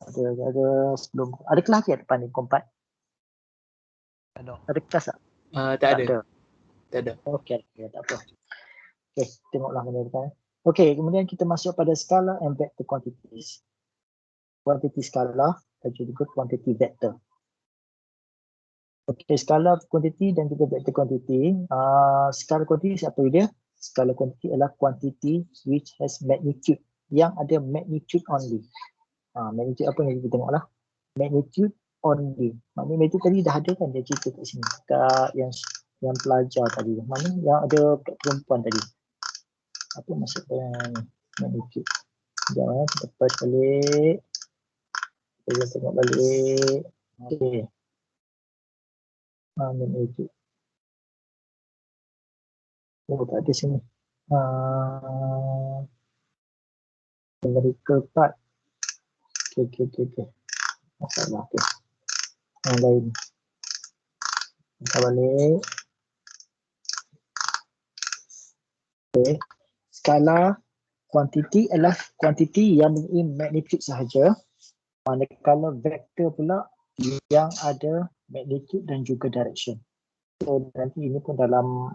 ada sebelum, ada kelas ke depan ni kompat? Ada kelas tak? Tak ada. Okey, tak apa. Okey, tengoklah mana depan. Okey, kemudian kita masuk pada skala and vector quantities. Quantity skala dan juga quantity vector. Okey, skala quantity dan juga vector quantity. Skala quantity apa dia? Skala quantity adalah quantity which has magnitude, yang ada magnitude only. Magnitude apa yang kita tengoklah? Magnitude only. Maknanya magnitude tadi dah ada kan, dia cerita kat sini. Kat yang pelajar tadi. Mana yang ada perempuan tadi. Apa maksud magnitude? Sekejap kita press balik. Kita tengok balik. Okey. Magnitude. Oh, tak ada sini. Numerical part. Okey. Masalah. Okay. Yang lain. Kita balik. Okay. Skala kuantiti adalah kuantiti yang mempunyai magnitude sahaja. Manakala vektor pula yang ada magnitude dan juga direction. So nanti ini pun dalam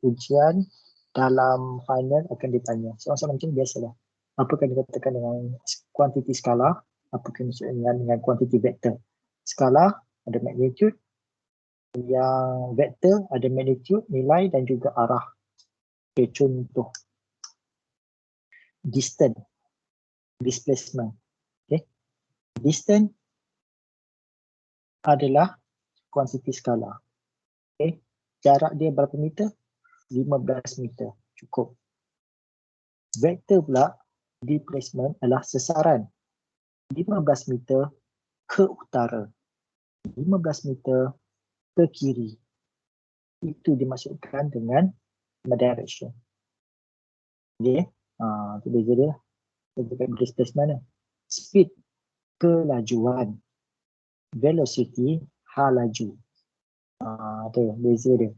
ujian, dalam final akan ditanya. Soalan-soalan macam biasalah. Apakah dikatakan dengan kuantiti skala? Apakah maksudnya dengan kuantiti vektor? Skala ada magnitude, yang vektor ada magnitude, nilai dan juga arah. Okay, contoh. Distance, displacement. Okay. Distance adalah kuantiti skala. Okay. Jarak dia berapa meter? 15 meter. Cukup. Vektor pula, displacement adalah sesaran. 15 meter ke utara. 15 meter ke kiri. Itu dimaksudkan dengan direction. Okay. Itu beza dia. Kita displacement. Speed, kelajuan. Velocity, hal laju. Tu beza dia.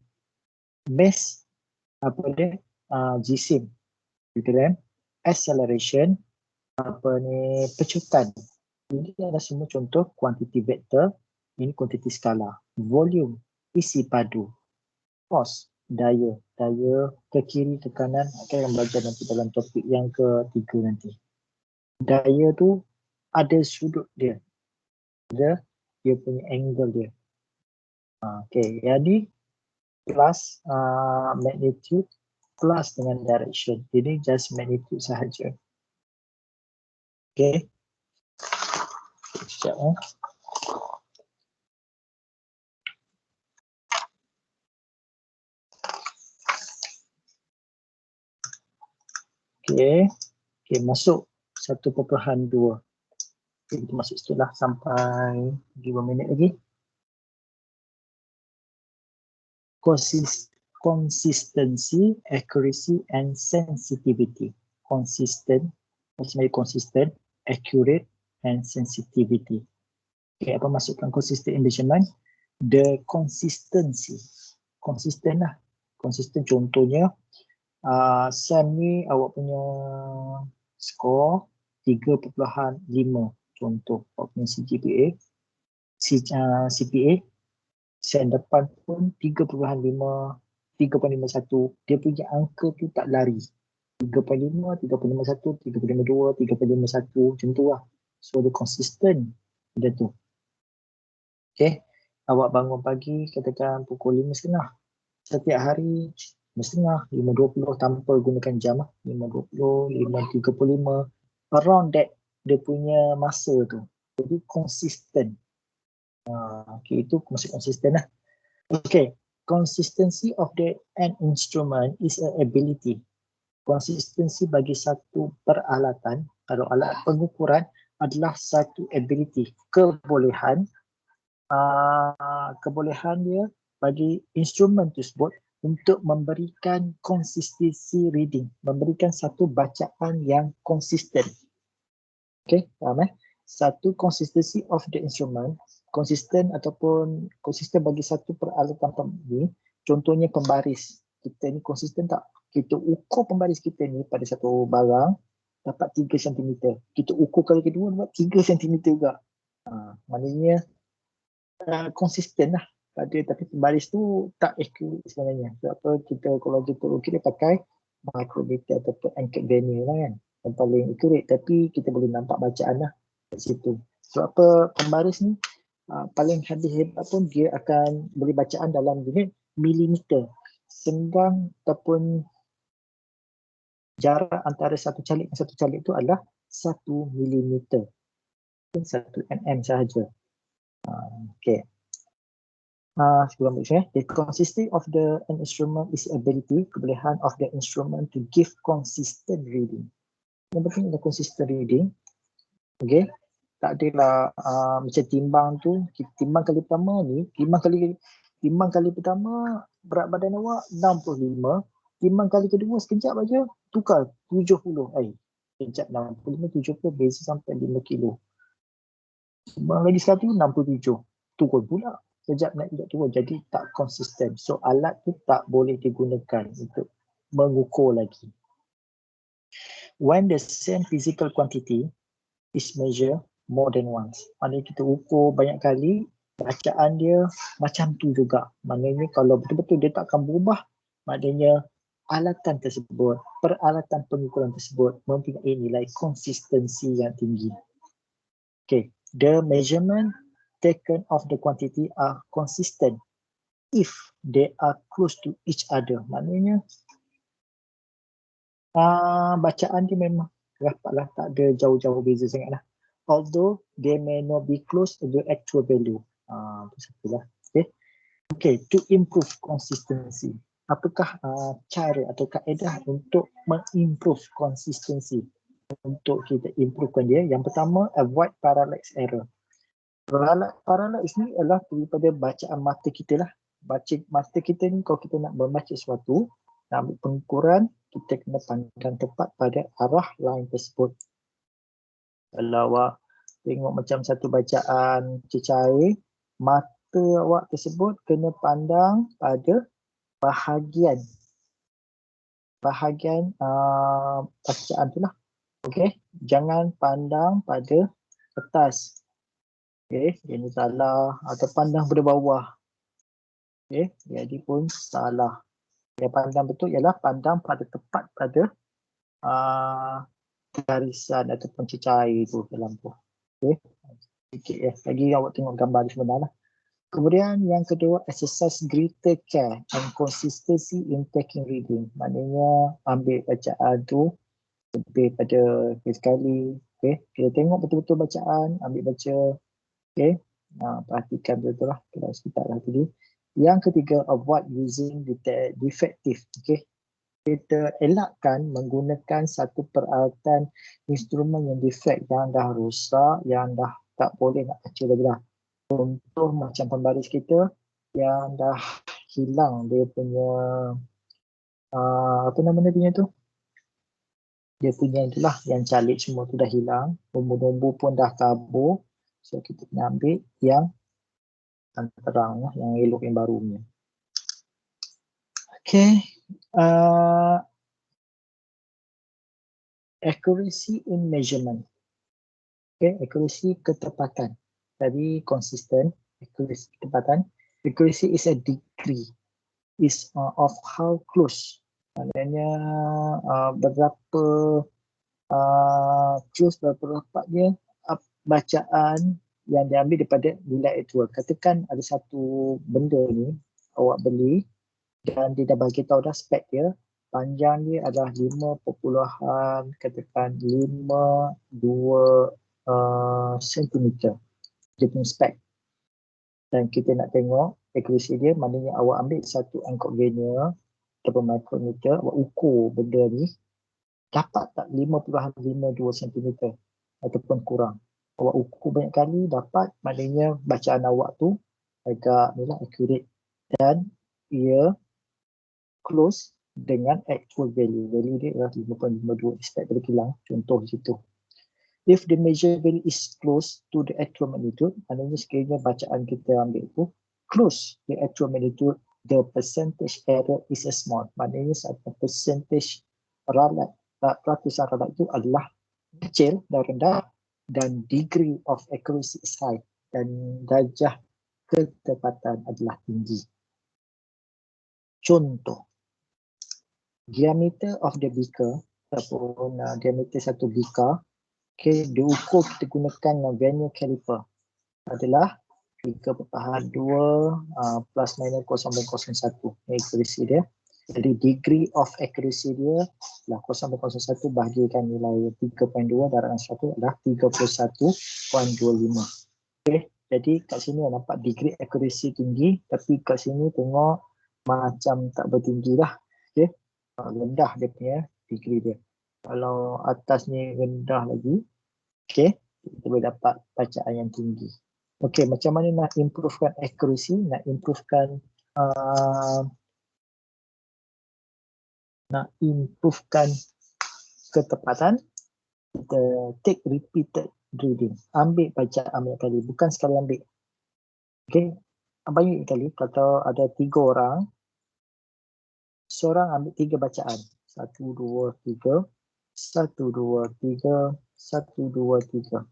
Mass, apa dia? Jisim. Gitu kan? Acceleration, pecutan. Ini adalah semua contoh kuantiti vektor. Ini kuantiti skala. Volume, isi padu. Force, daya ke kiri, ke kanan. Akan belajar nanti dalam topik yang ketiga nanti. Daya tu ada sudut dia. Ada dia punya angle dia. Okay, jadi plus magnitude plus dengan direction. Ini just magnitude sahaja. Okay. Sekejap. Okay. Okay, masuk 1.2. Okay, kita masuk situ lah sampai 2 minit lagi. Consistency, accuracy and sensitivity. Consistent, consistent, accurate and sensitivity. Okay, apa maksudkan consistent in measurement? The consistency. Konsisten lah. Konsisten contohnya, Sam ni awak punya skor 3.5 contoh awak punya CGPA. CPA Sam depan pun 3.5, 3.51. Dia punya angka tu tak lari. 3.5, 3.51, 3.52, 3.51 macam tu lah. So dia konsisten dia tu. Okay, awak bangun pagi katakan pukul 5.30. Setiap hari 5.30, 5.20 tanpa gunakan jam. 5.20, 5.35. Around that dia punya masa tu. Jadi konsisten. Okay, itu maksud konsisten lah. Okay, consistency of an instrument is an ability. Konsistensi bagi satu peralatan, kalau alat pengukuran adalah satu ability, kebolehan dia bagi instrumen tersebut untuk memberikan konsistensi reading, memberikan satu bacaan yang konsisten. Okay, faham Satu konsistensi of the instrument, konsisten ataupun konsisten bagi satu peralatan ini, contohnya pembaris. Kita ni konsisten tak? Kita ukur pembaris kita ni pada satu barang dapat 3 cm. Kita ukur kali kedua dapat 3 cm juga. Maknanya konsisten lah pada, tapi pembaris tu tak accurate sebenarnya. Sebab kita kalau kita ukir dia pakai micrometer ataupun anchored vernier lah kan. Yang paling accurate, tapi kita boleh nampak bacaan lah kat situ. Sebab apa pembaris ni paling hebat pun dia akan boleh bacaan dalam unit milimeter. Senggang ataupun jarak antara satu calik dan satu calik itu adalah 1 milimeter. 1 mm sahaja. Okay. Sebelum itu, the consistency of an instrument is ability, kebolehan of the instrument to give consistent reading. Yang penting ada consistent reading. Okay. Tak adalah macam timbang tu, timbang kali pertama ni, timbang kali pertama berat badan awak 65, timbang kali kedua sekejap aja tukar 70. Sekejap 65, 70 beza sampai 5 kilo. Lagi satu 67. Turun pula. Sekejap naik sekejap turun. Jadi tak konsisten. So alat tu tak boleh digunakan untuk mengukur lagi. When the same physical quantity is measured more than once. Maknanya kita ukur banyak kali, bacaan dia macam tu juga. Maknanya kalau betul-betul dia tak akan berubah, maknanya alatan tersebut, peralatan pengukuran tersebut mempunyai nilai konsistensi yang tinggi. Okay, the measurement taken of the quantity are consistent if they are close to each other. Maknanya bacaan dia memang rapatlah, tak ada jauh-jauh beza sangat lah. Although they may not be close to the actual value. Itu satulah. Okay, to improve consistency. Apakah cara atau kaedah untuk mengimprove consistency? Untuk kita improvekan dia, yang pertama, avoid parallax error. Parallax ni adalah daripada bacaan mata kita lah. Mata kita ni kalau kita nak membaca sesuatu, nak ambil pengukuran, kita kena pandang tepat pada arah line tersebut. Kalau awak tengok macam satu bacaan cecair, mata awak tersebut kena pandang pada bahagian bacaan tu lah. Okey, jangan pandang pada atas. Okey, ini salah, atau pandang pada bawah. Okey, jadi pun salah. Yang pandang betul ialah pandang pada tepat pada garisan ataupun cecair tu dalam tu. Okey, sikit ya. Lagi awak tengok gambar ni sebenar lah. Kemudian yang kedua, exercise greater care and consistency in taking reading. Maknanya ambil bacaan tu lebih pada sekali. Okay. Kita tengok betul-betul bacaan, ambil baca. Okay. Perhatikan betul lah. Kita sekitar lah tadi. Yang ketiga, avoid using defective. Okay. Kita elakkan menggunakan satu peralatan instrumen yang defect, yang dah rosak, yang dah tak boleh nak baca lagi dah. Contoh macam pembaris kita yang dah hilang dia punya apa nama dia punya tu? Dia punya itulah yang calik semua tu dah hilang, bumbu-bumbu pun dah kabur. So kita kena ambil yang terang lah, yang elok, yang barunya. Okay. Accuracy in measurement. Okay, accuracy ketepatan. Tadi konsisten, accuracy ketepatan. Accuracy is a degree of how close. Maknanya berapa close, berapa rapatnya bacaan yang diambil daripada nilai aktual. Katakan ada satu benda ni awak beli dan dia dah bagi tahu dah spek dia, panjang dia adalah 5.52 cm. Dia punya spek. Dan kita nak tengok accuracy dia, maknanya awak ambil satu angkut vernier ataupun micrometer, awak ukur benda ni, dapat tak 5.52 cm ataupun kurang. Awak ukur banyak kali, dapat, maknanya bacaan awak tu agak accurate dan ia close dengan actual value. Value dia adalah 5.52, expect pada kilang, contoh di situ. If the measure value is close to the actual magnitude, maknanya sekiranya bacaan kita ambil tu close the actual magnitude, the percentage error is a small. Maknanya satu percentage ralat, peratusan ralat itu adalah kecil dan rendah, dan degree of accuracy is high, dan darjah ketepatan adalah tinggi. Contoh, diameter of the beaker ataupun diameter satu beaker, okay, diukur kita gunakan vernier caliper adalah 3.2 plus minus 0.01. Accuracy dia. Jadi degree of accuracy dia adalah 0.01 bahagikan nilai 3.2 darab 1 adalah 31.25. Okay. Jadi kat sini nampak degree accuracy tinggi, tapi kat sini tengok macam tak bertinggi lah. Okay. Rendah dia punya degree dia. Kalau atas ni rendah lagi, okay, kita boleh dapat bacaan yang tinggi. Okay, macam mana nak improvekan accuracy, nak improvekan ketepatan? Kita take repeated reading. Ambil bacaan banyak kali, bukan sekali ambil. Okey, banyak kali. Kalau ada 3 orang, seorang ambil 3 bacaan. 1, 2, 3. 1, 2, 3. 1, 2, 3.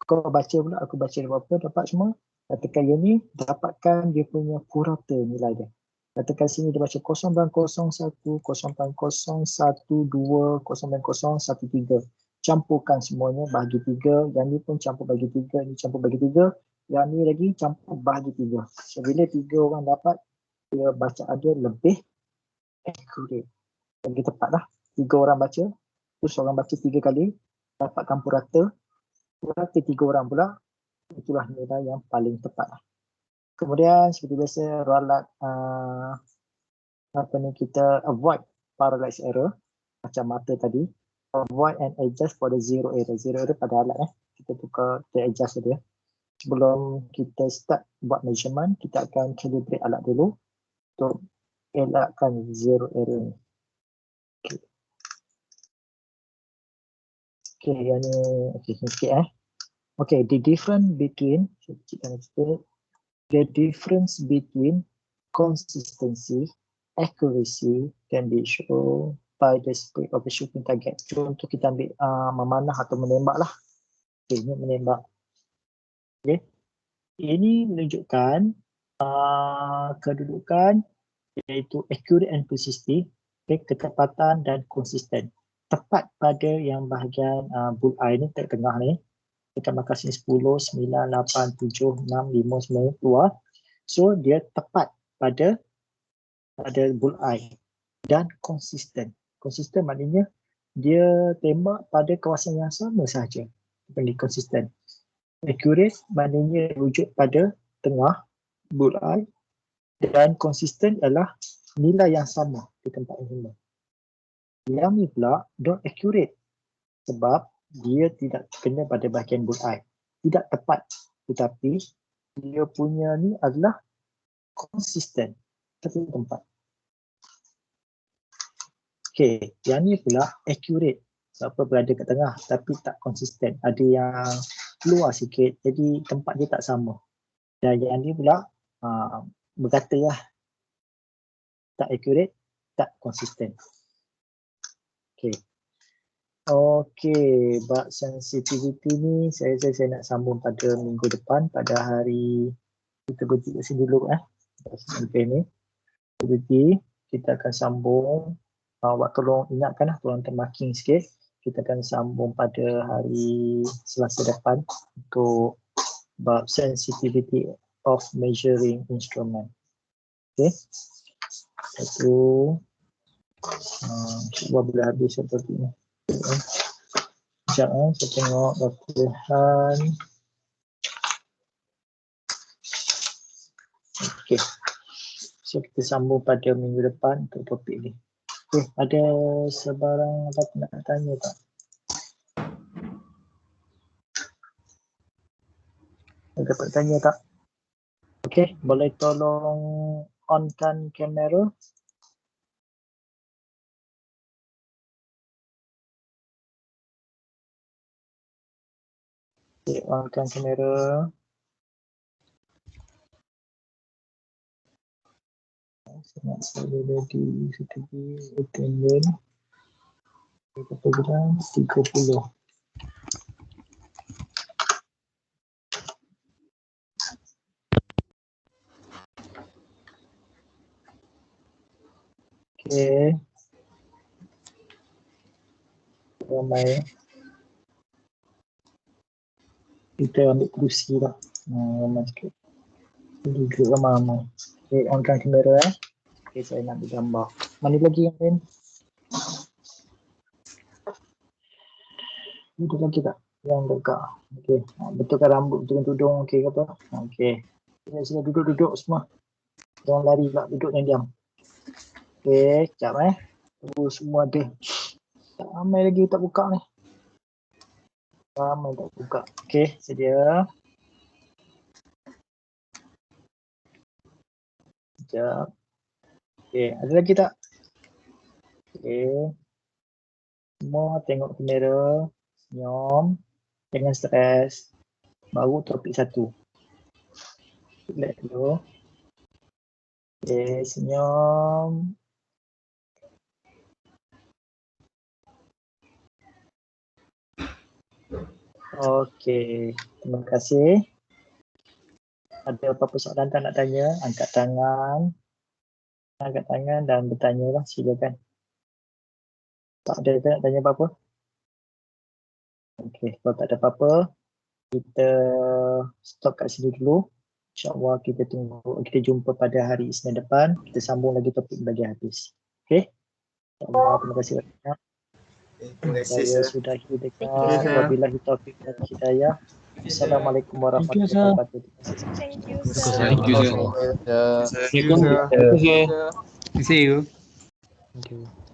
Kau baca pula, aku baca berapa, dapat semua. Katakan yang ni, dapatkan dia punya purata nilai dia. Katakan sini dia baca 0.01, 0.012, 0.013. Campurkan semuanya, bahagi 3. Yang ni pun campur bagi 3, ni campur bagi 3. Yang ni lagi campur bahagi 3. So, bila 3 orang dapat, dia baca ada lebih accurate. Lebih tepat lah. 3 orang baca, terus orang baca 3 kali, dapatkan purata. Purata 3 orang pula, itulah nilai yang paling tepat. Kemudian seperti biasa ralat kita avoid parallax error macam mata tadi. Avoid and adjust for the zero error. Zero error pada alat kita tukar, kita adjust dia. Sebelum kita start buat measurement, kita akan calibrate alat dulu untuk elakkan zero error ni. Okay, yang ni sikit Okay, the difference between consistency, accuracy can be shown by the speed of the shooting target. Contoh kita ambil memanah atau menembak lah. Okay, ini menembak. Okay. Ini menunjukkan kedudukan iaitu accurate and precision, okay, ketepatan dan konsisten. Tepat pada yang bahagian bullseye ni, tengah ni. Kita markah sini 10, 9, 8, 7, 6, 5, 9, keluar. So, dia tepat pada bullseye dan konsisten. Konsisten maknanya dia tembak pada kawasan yang sama sahaja. Ini konsisten. Accurate maknanya rujuk pada tengah bullseye dan konsisten adalah nilai yang sama di tempat yang sama. Yang ni pula don't accurate sebab dia tidak kena pada bahagian bullseye. Tidak tepat, tetapi dia punya ni adalah konsisten satu tempat. Okey, yang ni pula accurate sebab berada kat tengah tapi tak konsisten. Ada yang keluar sikit jadi tempat dia tak sama. Dan yang ni pula berkata lah tak accurate, tak konsisten. Okey. Okey, bab sensitivity ni saya nak sambung pada minggu depan pada hari kita berhenti kat sini dulu sampai ni. Jadi kita akan sambung tolong ingatkan tolong termarking sikit. Kita akan sambung pada hari Selasa depan untuk bab sensitivity of measuring instrument. Okey. Satu cuba bila habis seperti ni. Sekejap saya tengok latihan. Okey. So kita sambung pada minggu depan untuk topik ni. Okey, ada sebarang apa nak tanya tak? Dapat tanya tak? Okey, boleh tolong onkan kamera. Okay, onkan kamera. Sangat saya ready strategi attendance. Berapa gram? 30. Okay. Ramai. Kita ambil kerusi lah. Ramai sikit. Duduk ramai-ramai. Okay, onkan kamera Okay, saya nak ambil gambar. Mana lagi yang lain? Ada lagi tak? Yang dekat. Okay. Betulkan rambut, betulkan tudung. Okay ke apa? Okay. Sini duduk-duduk semua. Jangan lari pula, duduk dan diam. Okay, sekejap Tunggu semua ada. Tak ramai lagi tak buka ni. Ramai tak buka. Okay, sedia. Sekejap. Okay, ada lagi tak? Okay. Semua tengok kamera. Senyum. Jangan stres. Baru topik 1. Lihat dulu. Okay, senyum. Okey, terima kasih. Ada apa-apa soalan tak nak tanya? Angkat tangan. Angkat tangan dan bertanyalah, silakan. Tak ada tak nak tanya apa-apa? Okey, kalau tak ada apa-apa, kita stop kat sini dulu. InsyaAllah kita jumpa pada hari Isnin depan. Kita sambung lagi topik bagi habis. Okey? InsyaAllah, terima kasih banyak. Terima kasih, Saya sir. sudahi dekat. Thank you, sir. Wabillahi taufiq dan hidayah. Assalamualaikum warahmatullahi wabarakatuh. Thank you, sir. Thank you, sir. Assalamualaikum. Assalamualaikum. See you. Thank you.